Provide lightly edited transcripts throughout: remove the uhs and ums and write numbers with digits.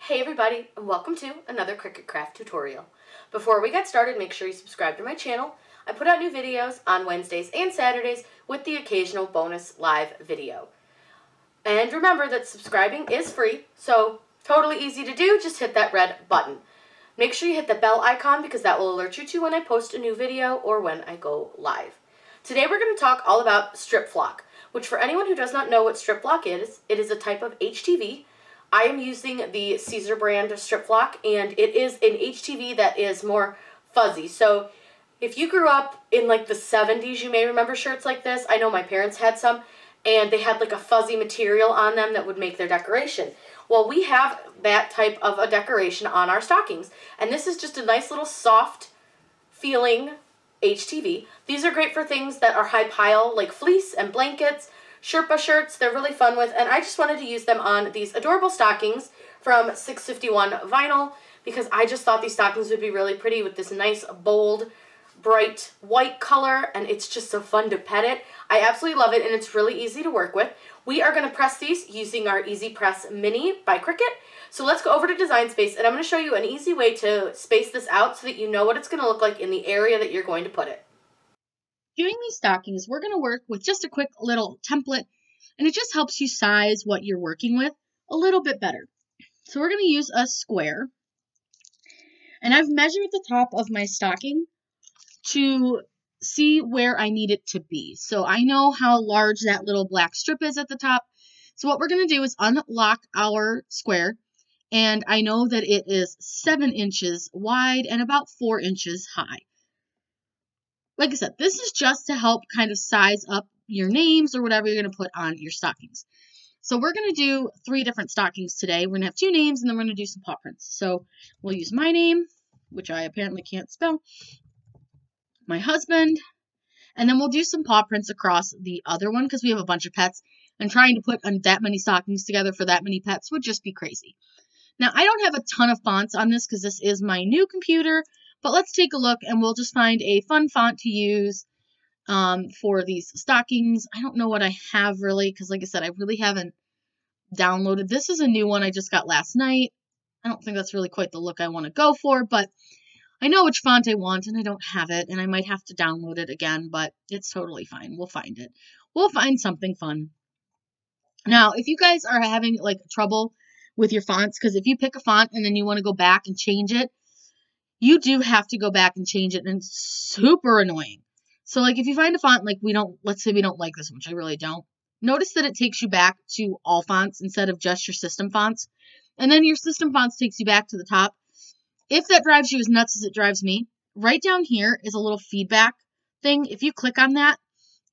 Hey everybody, and welcome to another Cricut Craft tutorial. Before we get started, make sure you subscribe to my channel. I put out new videos on Wednesdays and Saturdays with the occasional bonus live video. And remember that subscribing is free, so totally easy to do, just hit that red button. Make sure you hit the bell icon because that will alert you to when I post a new video or when I go live. Today we're going to talk all about strip flock, which for anyone who does not know what strip flock is, it is a type of HTV. I am using the Caesar brand strip flock, and it is an HTV that is more fuzzy. So if you grew up in like the 70s, you may remember shirts like this. I know my parents had some, and they had like a fuzzy material on them that would make their decoration. Well, we have that type of a decoration on our stockings, and this is just a nice little soft feeling HTV. These are great for things that are high pile, like fleece and blankets, Sherpa shirts. They're really fun with, and I just wanted to use them on these adorable stockings from 651 Vinyl because I just thought these stockings would be really pretty with this nice, bold, bright white color, and it's just so fun to pet it. I absolutely love it, and it's really easy to work with. We are going to press these using our Easy Press Mini by Cricut. So let's go over to Design Space, and I'm going to show you an easy way to space this out so that you know what it's going to look like in the area that you're going to put it. Doing these stockings, we're going to work with just a quick little template, and it just helps you size what you're working with a little bit better. So we're going to use a square, and I've measured the top of my stocking to see where I need it to be. So I know how large that little black strip is at the top. So what we're going to do is unlock our square, and I know that it is 7 inches wide and about 4 inches high. Like I said, this is just to help kind of size up your names or whatever you're going to put on your stockings. So we're going to do 3 different stockings today. We're going to have 2 names, and then we're going to do some paw prints. So we'll use my name, which I apparently can't spell, my husband, and then we'll do some paw prints across the other one because we have a bunch of pets, and trying to put that many stockings together for that many pets would just be crazy. Now, I don't have a ton of fonts on this because this is my new computer, but let's take a look, and we'll just find a fun font to use for these stockings. I don't know what I have really, because like I said, I really haven't downloaded. This is a new one I just got last night. I don't think that's really quite the look I want to go for, but I know which font I want, and I don't have it, and I might have to download it again, but it's totally fine. We'll find it. We'll find something fun. Now, if you guys are having like trouble with your fonts, because if you pick a font and then you want to go back and change it, you do have to go back and change it, and it's super annoying. So, like, if you find a font, like, let's say we don't like this one, which I really don't, notice that it takes you back to all fonts instead of just your system fonts, and then your system fonts takes you back to the top. If that drives you as nuts as it drives me, right down here is a little feedback thing. If you click on that,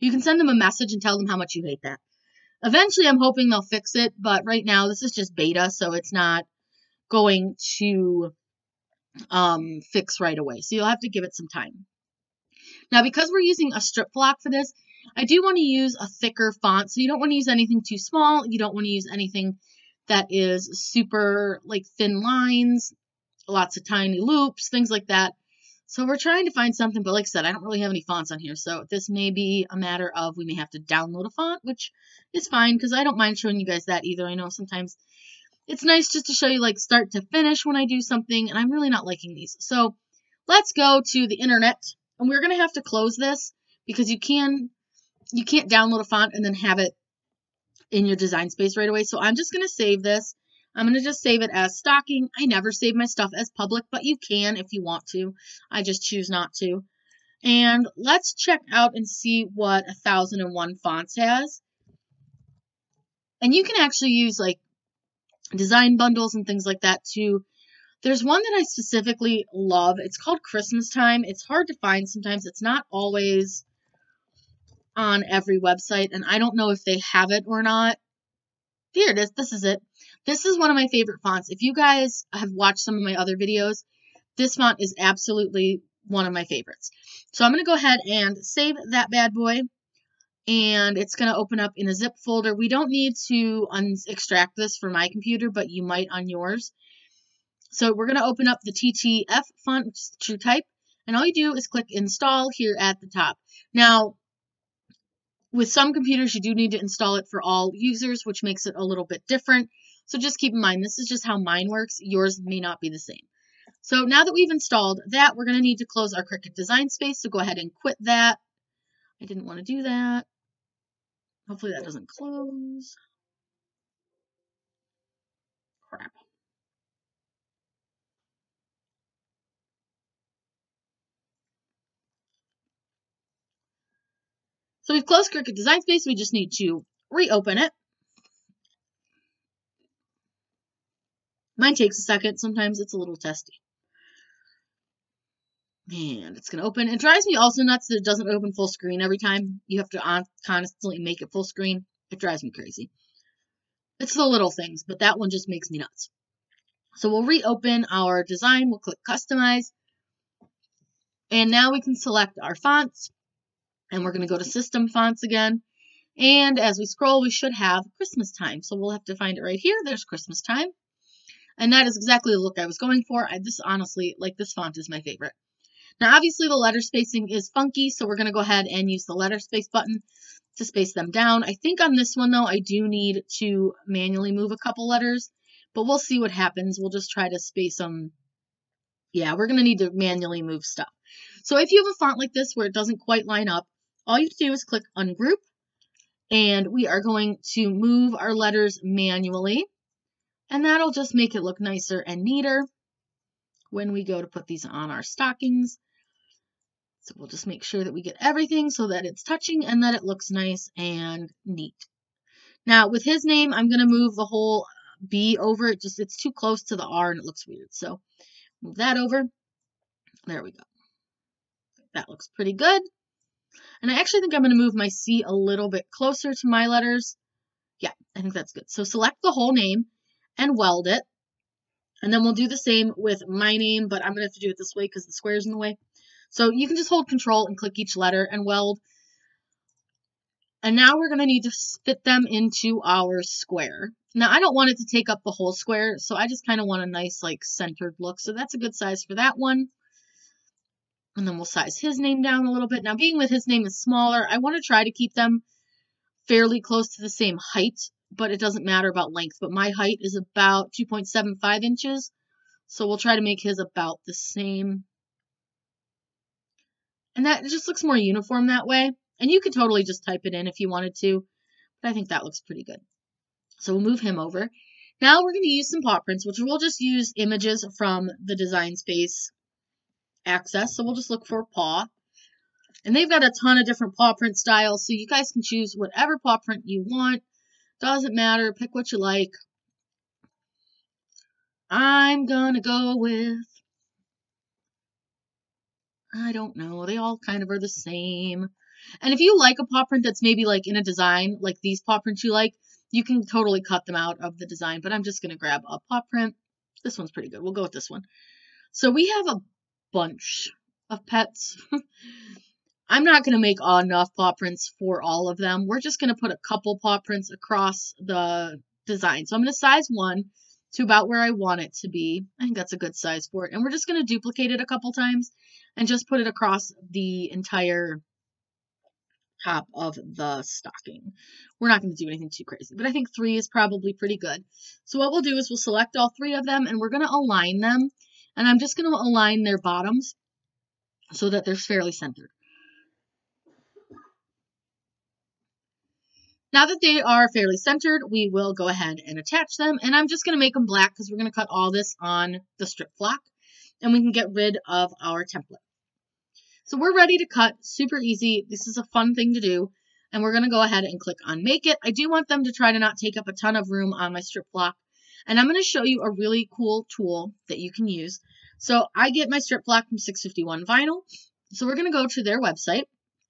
you can send them a message and tell them how much you hate that. Eventually, I'm hoping they'll fix it, but right now, this is just beta, so it's not going to fix right away. So you'll have to give it some time. Now, because we're using a strip flock for this, I do want to use a thicker font. So you don't want to use anything too small. You don't want to use anything that is super like thin lines, lots of tiny loops, things like that. So we're trying to find something, but like I said, I don't really have any fonts on here. So this may be a matter of we may have to download a font, which is fine because I don't mind showing you guys that either. I know sometimes it's nice just to show you like start to finish when I do something, and I'm really not liking these. So let's go to the internet, and we're going to have to close this because you can't download a font and then have it in your design space right away. So I'm just going to save this. I'm going to just save it as stocking. I never save my stuff as public, but you can if you want to. I just choose not to. And let's check out and see what 1001 Fonts has. And you can actually use like design bundles and things like that too. There's one that I specifically love. It's called Christmas Time. It's hard to find sometimes. It's not always on every website, and I don't know if they have it or not. Here it is. This is it. This is one of my favorite fonts. If you guys have watched some of my other videos, this font is absolutely one of my favorites. So I'm going to go ahead and save that bad boy. And it's going to open up in a zip folder. We don't need to extract this for my computer, but you might on yours. So we're going to open up the TTF font, which is the true type. And all you do is click install here at the top. Now, with some computers, you do need to install it for all users, which makes it a little bit different. So just keep in mind, this is just how mine works. Yours may not be the same. So now that we've installed that, we're going to need to close our Cricut design space. So go ahead and quit that. I didn't want to do that. Hopefully that doesn't close. Crap. So we've closed Cricut design space. We just need to reopen it. Mine takes a second. Sometimes it's a little testy. And it's going to open. It drives me also nuts that it doesn't open full screen every time. You have to constantly make it full screen. It drives me crazy. It's the little things, but that one just makes me nuts. So we'll reopen our design. We'll click Customize. And now we can select our fonts. And we're going to go to System Fonts again. And as we scroll, we should have Christmas time. So we'll have to find it right here. There's Christmas time. And that is exactly the look I was going for. This honestly, like, this font is my favorite. Now, obviously, the letter spacing is funky, so we're going to go ahead and use the letter space button to space them down. I think on this one, though, I do need to manually move a couple letters, but we'll see what happens. We'll just try to space them. Yeah, we're going to need to manually move stuff. So if you have a font like this where it doesn't quite line up, all you have to do is click Ungroup, and we are going to move our letters manually, and that'll just make it look nicer and neater when we go to put these on our stockings. So we'll just make sure that we get everything so that it's touching and that it looks nice and neat. Now with his name, I'm going to move the whole B over. It's too close to the R and it looks weird. So move that over. There we go. That looks pretty good. And I actually think I'm going to move my C a little bit closer to my letters. Yeah, I think that's good. So select the whole name and weld it. And then we'll do the same with my name, but I'm going to have to do it this way because the square's in the way. So you can just hold Control and click each letter and weld. And now we're going to need to fit them into our square. Now, I don't want it to take up the whole square, so I just kind of want a nice, like, centered look. So that's a good size for that one. And then we'll size his name down a little bit. Now, being that his name is smaller, I want to try to keep them fairly close to the same height, but it doesn't matter about length. But my height is about 2.75 inches, so we'll try to make his about the same. And that just looks more uniform that way. And you could totally just type it in if you wanted to, but I think that looks pretty good. So we'll move him over. Now we're going to use some paw prints, which we'll just use images from the design space access. So we'll just look for paw. And they've got a ton of different paw print styles, so you guys can choose whatever paw print you want. Doesn't matter. Pick what you like. I'm going to go with, I don't know. They all kind of are the same. And if you like a paw print that's maybe like in a design, like these paw prints you like, you can totally cut them out of the design. But I'm just going to grab a paw print. This one's pretty good. We'll go with this one. So we have a bunch of pets. I'm not going to make enough paw prints for all of them. We're just going to put a couple paw prints across the design. So I'm going to size one to about where I want it to be. I think that's a good size for it. And we're just going to duplicate it a couple times and just put it across the entire top of the stocking. We're not going to do anything too crazy, but I think 3 is probably pretty good. So what we'll do is we'll select all 3 of them and we're going to align them. And I'm just going to align their bottoms so that they're fairly centered. Now that they are fairly centered, we will go ahead and attach them. And I'm just going to make them black because we're going to cut all this on the strip block. And we can get rid of our template. So we're ready to cut. Super easy. This is a fun thing to do. And we're going to go ahead and click on Make It. I do want them to try to not take up a ton of room on my strip block. And I'm going to show you a really cool tool that you can use. So I get my strip block from 651 Vinyl. So we're going to go to their website.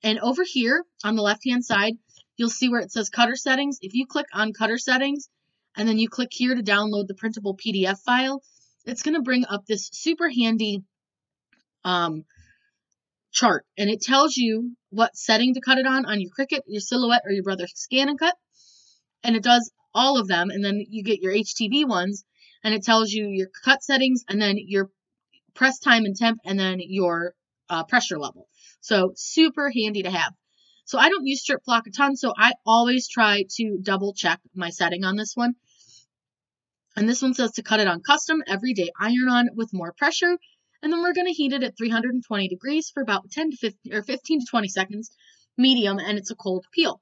And over here on the left-hand side, you'll see where it says Cutter Settings. If you click on Cutter Settings, and then you click here to download the printable PDF file, it's going to bring up this super handy chart. And it tells you what setting to cut it on your Cricut, your Silhouette, or your Brother Scan and Cut. And it does all of them. And then you get your HTV ones, and it tells you your cut settings, and then your press time and temp, and then your pressure level. So super handy to have. So I don't use strip block a ton, so I always try to double check my setting on this one. And this one says to cut it on custom, everyday iron-on with more pressure. And then we're going to heat it at 320 degrees for about 10 to 15 or 15 to 20 seconds, medium, and it's a cold peel.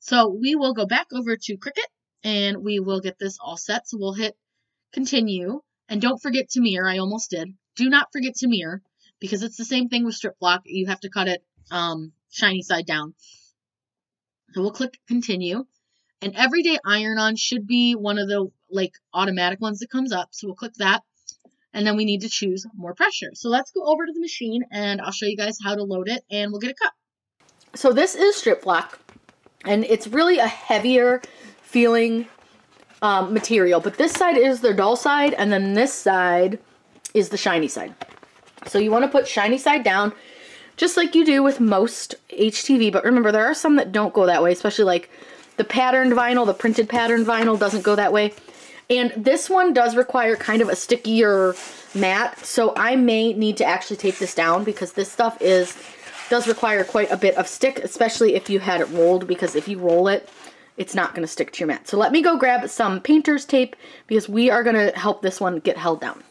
So we will go back over to CRICUT and we will get this all set. So we'll hit continue, and don't forget to mirror. I almost did. Do not forget to mirror because it's the same thing with strip block. You have to cut it shiny side down. So we'll click continue, and everyday iron-on should be one of the automatic ones that comes up. So we'll click that. And then we need to choose more pressure. So let's go over to the machine and I'll show you guys how to load it and we'll get it cut. So this is strip block and it's really a heavier feeling material. But this side is the dull side and then this side is the shiny side. So you want to put shiny side down just like you do with most HTV. But remember, there are some that don't go that way, especially like the patterned vinyl, the printed patterned vinyl doesn't go that way. And this one does require kind of a stickier mat, so I may need to actually tape this down because this stuff does require quite a bit of stick, especially if you had it rolled, because if you roll it, it's not going to stick to your mat. So let me go grab some painter's tape because we are going to help this one get held down.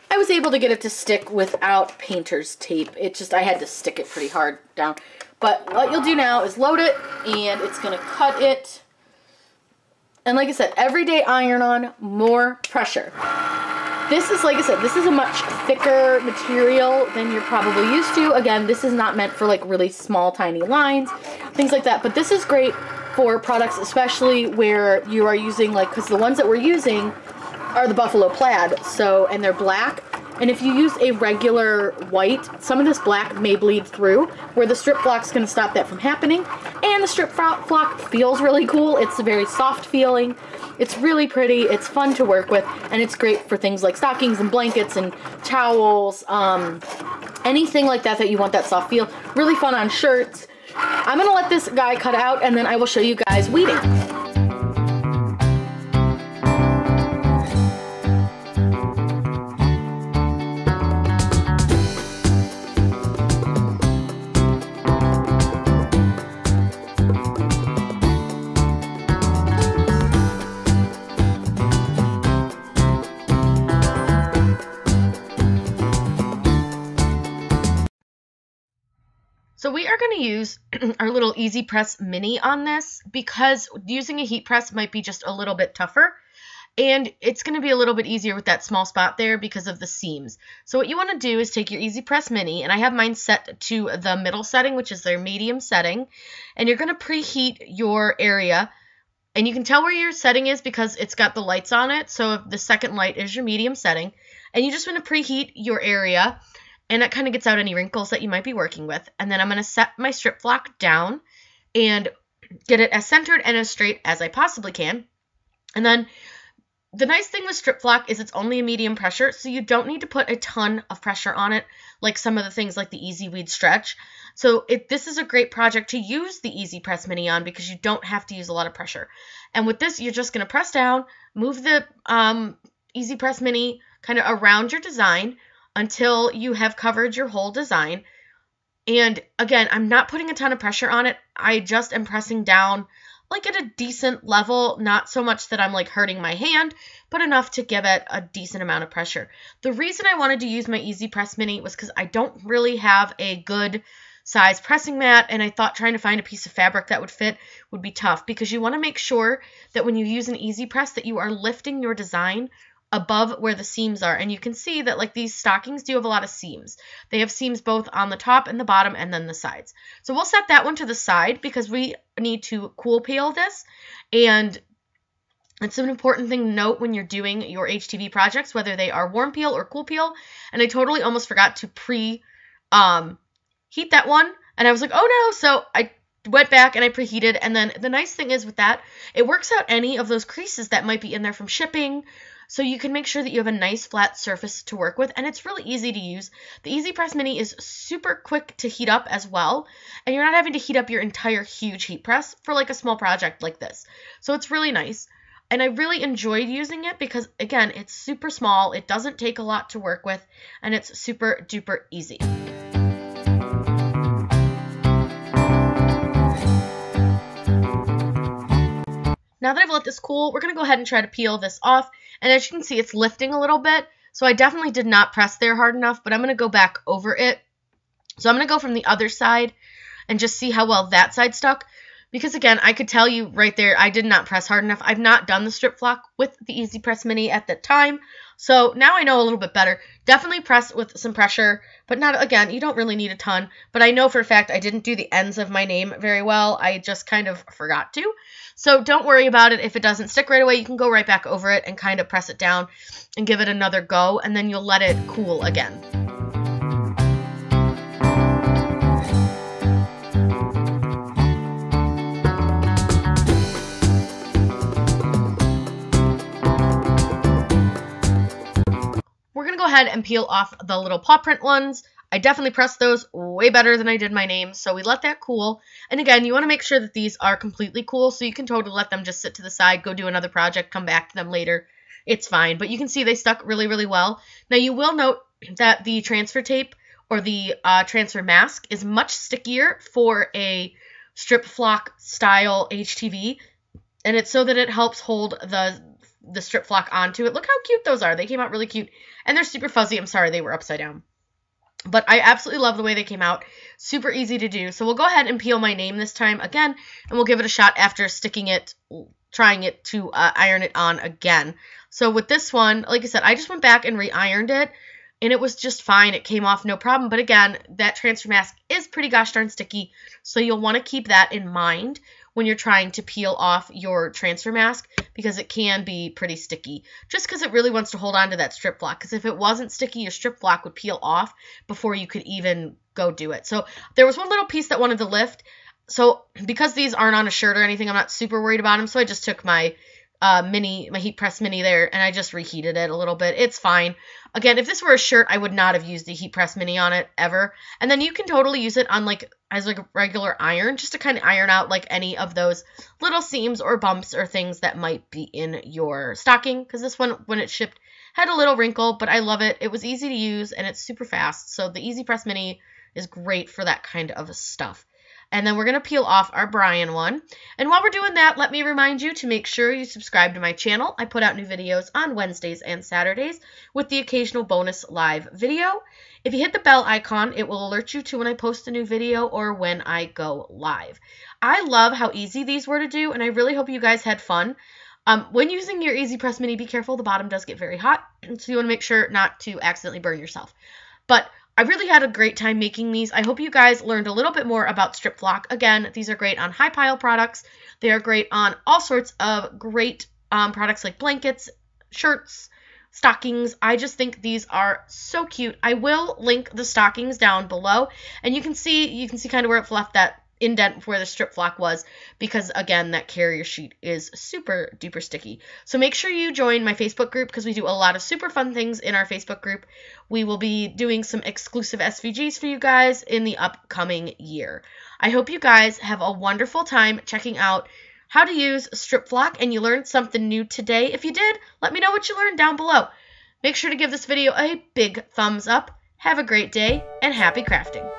I was able to get it to stick without painter's tape. It just, I had to stick it pretty hard down. But what you'll do now is load it, and it's going to cut it. And like I said, everyday iron-on, more pressure. This is, like I said, this is a much thicker material than you're probably used to. Again, this is not meant for like really small, tiny lines, things like that. But this is great for products, especially where you are using, because the ones that we're using are the buffalo plaid, and they're black. And if you use a regular white, some of this black may bleed through, where the strip block's going to stop that from happening. And the strip block feels really cool. It's a very soft feeling. It's really pretty. It's fun to work with. And it's great for things like stockings and blankets and towels. Anything like that you want that soft feel. Really fun on shirts. I'm going to let this guy cut out, and then I will show you guys weeding. So we are going to use our little Easy Press Mini on this because using a heat press might be just a little bit tougher. And it's going to be a little bit easier with that small spot there because of the seams. So what you want to do is take your Easy Press Mini, and I have mine set to the middle setting, which is their medium setting. And you're going to preheat your area. And you can tell where your setting is because it's got the lights on it. So if the second light is your medium setting. And you just want to preheat your area. And that kind of gets out any wrinkles that you might be working with. And then I'm going to set my strip block down and get it as centered and as straight as I possibly can. And then the nice thing with strip block is it's only a medium pressure, so you don't need to put a ton of pressure on it like some of the things like the Easy Weed Stretch. So this is a great project to use the Easy Press Mini on because you don't have to use a lot of pressure. And with this, you're just going to press down, move the Easy Press Mini kind of around your design until you have covered your whole design. And again, I'm not putting a ton of pressure on it. I just am pressing down like at a decent level, not so much that I'm like hurting my hand, but enough to give it a decent amount of pressure. The reason I wanted to use my Easy Press Mini was because I don't really have a good size pressing mat, and I thought trying to find a piece of fabric that would fit would be tough because you want to make sure that when you use an Easy Press that you are lifting your design above where the seams are. And you can see that like these stockings do have a lot of seams. They have seams both on the top and the bottom and then the sides. So we'll set that one to the side because we need to cool peel this. And it's an important thing to note when you're doing your HTV projects, whether they are warm peel or cool peel. And I totally almost forgot to heat that one. And I was like, oh no. So I went back and I preheated. And then the nice thing is with that, it works out any of those creases that might be in there from shipping. So you can make sure that you have a nice flat surface to work with, and it's really easy to use. The Easy Press Mini is super quick to heat up as well, and you're not having to heat up your entire huge heat press for like a small project like this. So it's really nice, and I really enjoyed using it because, again, it's super small, it doesn't take a lot to work with, and it's super duper easy. Now that I've let this cool, we're going to go ahead and try to peel this off. And as you can see, it's lifting a little bit. So I definitely did not press there hard enough, but I'm going to go back over it. So I'm going to go from the other side and just see how well that side stuck. Because again, I could tell you right there, I did not press hard enough. I've not done the strip flock with the Easy Press Mini at the time. So now I know a little bit better. Definitely press with some pressure, but not, again, you don't really need a ton. But I know for a fact I didn't do the ends of my name very well. I just kind of forgot to. So don't worry about it. If it doesn't stick right away, you can go right back over it and kind of press it down and give it another go, and then you'll let it cool again. We're going to go ahead and peel off the little paw print ones. I definitely pressed those way better than I did my name, so we let that cool. And again, you want to make sure that these are completely cool, so you can totally let them just sit to the side, go do another project, come back to them later. It's fine, but you can see they stuck really, really well. Now, you will note that the transfer tape or the transfer mask is much stickier for a strip flock style HTV, and it's so that it helps hold the strip flock onto it. Look how cute those are. They came out really cute, and they're super fuzzy. I'm sorry, they were upside down. But I absolutely love the way they came out. Super easy to do. So we'll go ahead and peel my name this time again, and we'll give it a shot after sticking it, trying it to iron it on again. So with this one, like I said, I just went back and re-ironed it, and it was just fine. It came off no problem. But again, that transfer mask is pretty gosh darn sticky, so you'll want to keep that in mind when you're trying to peel off your transfer mask, because it can be pretty sticky, just because it really wants to hold on to that strip flock. Because if it wasn't sticky, your strip flock would peel off before you could even go do it. So there was one little piece that wanted to lift. So because these aren't on a shirt or anything, I'm not super worried about them. So I just took my my heat press mini there, and I just reheated it a little bit. It's fine. Again, if this were a shirt, I would not have used the heat press mini on it ever. And then you can totally use it on as a regular iron, just to kind of iron out like any of those little seams or bumps or things that might be in your stocking. Because this one, when it shipped, had a little wrinkle, but I love it. It was easy to use, and it's super fast. So the Easy Press Mini is great for that kind of stuff. And then we're going to peel off our Brian one. And while we're doing that, let me remind you to make sure you subscribe to my channel. I put out new videos on Wednesdays and Saturdays with the occasional bonus live video. If you hit the bell icon, it will alert you to when I post a new video or when I go live. I love how easy these were to do, and I really hope you guys had fun. When using your Easy Press Mini, be careful. The bottom does get very hot, so you want to make sure not to accidentally burn yourself. But I really had a great time making these. I hope you guys learned a little bit more about strip flock. Again, these are great on high pile products. They are great on all sorts of great products like blankets, shirts, stockings. I just think these are so cute. I will link the stockings down below, and you can see kind of where it left that indent where the strip flock was, because again, that carrier sheet is super duper sticky. So make sure you join my Facebook group, because we do a lot of super fun things in our Facebook group. We will be doing some exclusive SVGs for you guys in the upcoming year. I hope you guys have a wonderful time checking out how to use strip flock, and you learned something new today. If you did, let me know what you learned down below. Make sure to give this video a big thumbs up. Have a great day, and happy crafting.